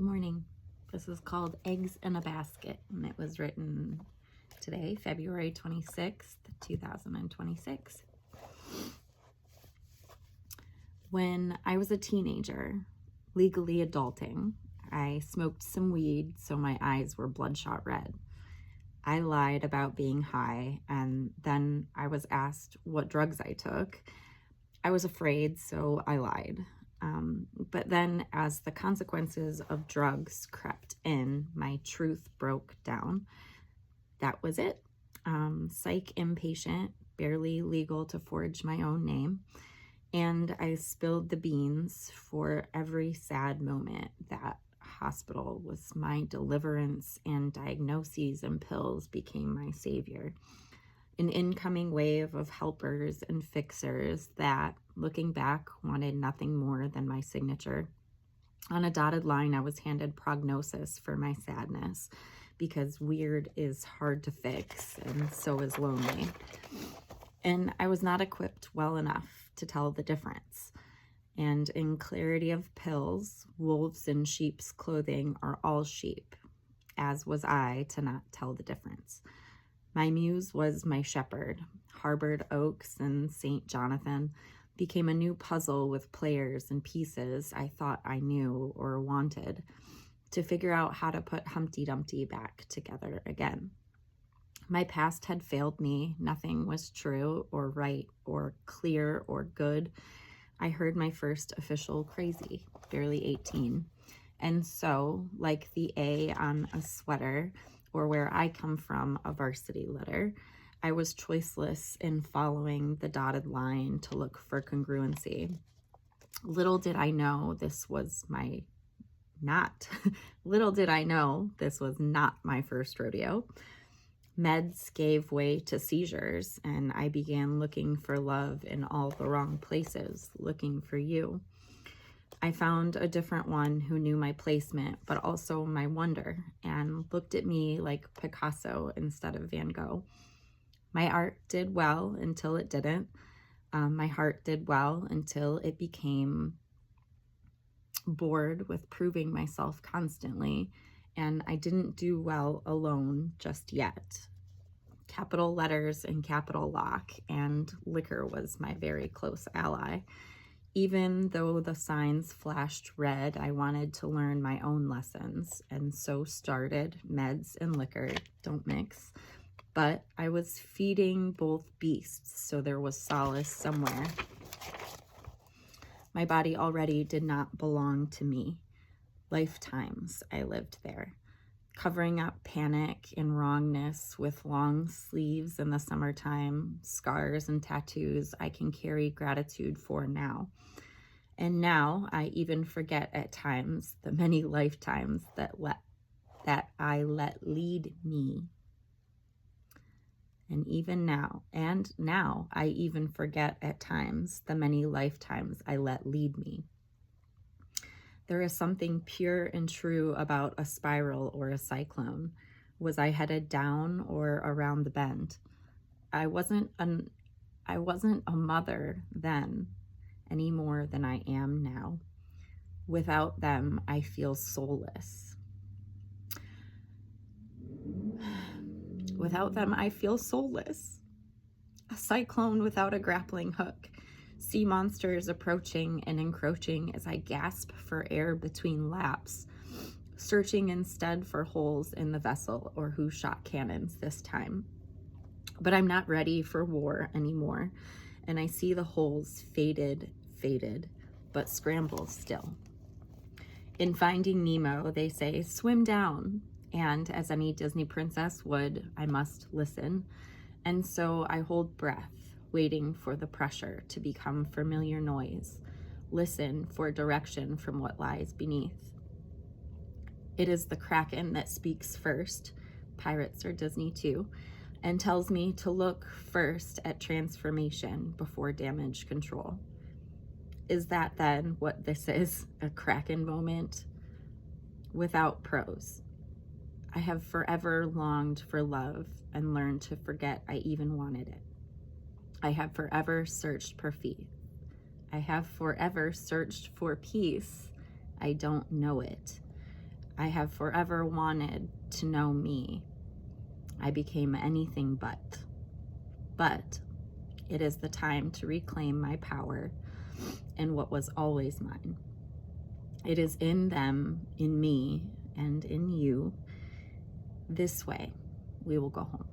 Good morning. This is called Eggs in a Basket, and it was written today, February 26th, 2026. When I was a teenager, legally adulting, I smoked some weed so my eyes were bloodshot red. I lied about being high, and then I was asked what drugs I took. I was afraid, so I lied. But then as the consequences of drugs crept in, my truth broke down. That was it. Psych inpatient, barely legal to forge my own name. And I spilled the beans for every sad moment. That hospital was my deliverance, and diagnoses and pills became my savior. An incoming wave of helpers and fixers that, looking back, wanted nothing more than my signature. On a dotted line, I was handed prognosis for my sadness, because weird is hard to fix, and so is lonely. And I was not equipped well enough to tell the difference. And in clarity of pills, wolves in sheep's clothing are all sheep, as was I to not tell the difference. My muse was my shepherd. Harbored Oaks and St. Jonathan became a new puzzle with players and pieces I thought I knew or wanted to figure out how to put Humpty Dumpty back together again. My past had failed me. Nothing was true or right or clear or good. I heard my first official crazy, barely 18. And so, like the A on a sweater, or where I come from, a varsity letter, I was choiceless in following the dotted line to look for congruency. Little did I know this was not my first rodeo. Meds gave way to seizures, and I began looking for love in all the wrong places, looking for you. I found a different one who knew my placement, but also my wonder, and looked at me like Picasso instead of Van Gogh. My art did well until it didn't. My heart did well until it became bored with proving myself constantly, and I didn't do well alone just yet. Capital letters and capital lock, and liquor was my very close ally. Even though the signs flashed red, I wanted to learn my own lessons, and so started meds and liquor, don't mix. But I was feeding both beasts, so there was solace somewhere. My body already did not belong to me. Lifetimes I lived there, covering up panic and wrongness with long sleeves in the summertime, scars and tattoos I can carry gratitude for now. And now I even forget at times the many lifetimes that I let lead me. And now I even forget at times the many lifetimes I let lead me. There is something pure and true about a spiral or a cyclone. Was I headed down or around the bend? I wasn't a mother then any more than I am now. Without them, I feel soulless. Without them, I feel soulless. A cyclone without a grappling hook. Sea monsters approaching and encroaching as I gasp for air between laps, searching instead for holes in the vessel or who shot cannons this time. But I'm not ready for war anymore, and I see the holes faded, but scramble still. In Finding Nemo, they say, swim down, and as any Disney princess would, I must listen. And so I hold breath, waiting for the pressure to become familiar noise, listen for direction from what lies beneath. It is the Kraken that speaks first, pirates are Disney too, and tells me to look first at transformation before damage control. Is that then what this is, a Kraken moment? Without prose. I have forever longed for love and learned to forget I even wanted it. I have forever searched for peace. I have forever searched for peace. I don't know it. I have forever wanted to know me. I became anything but. But it is the time to reclaim my power and what was always mine. It is in them, in me, and in you. This way, we will go home.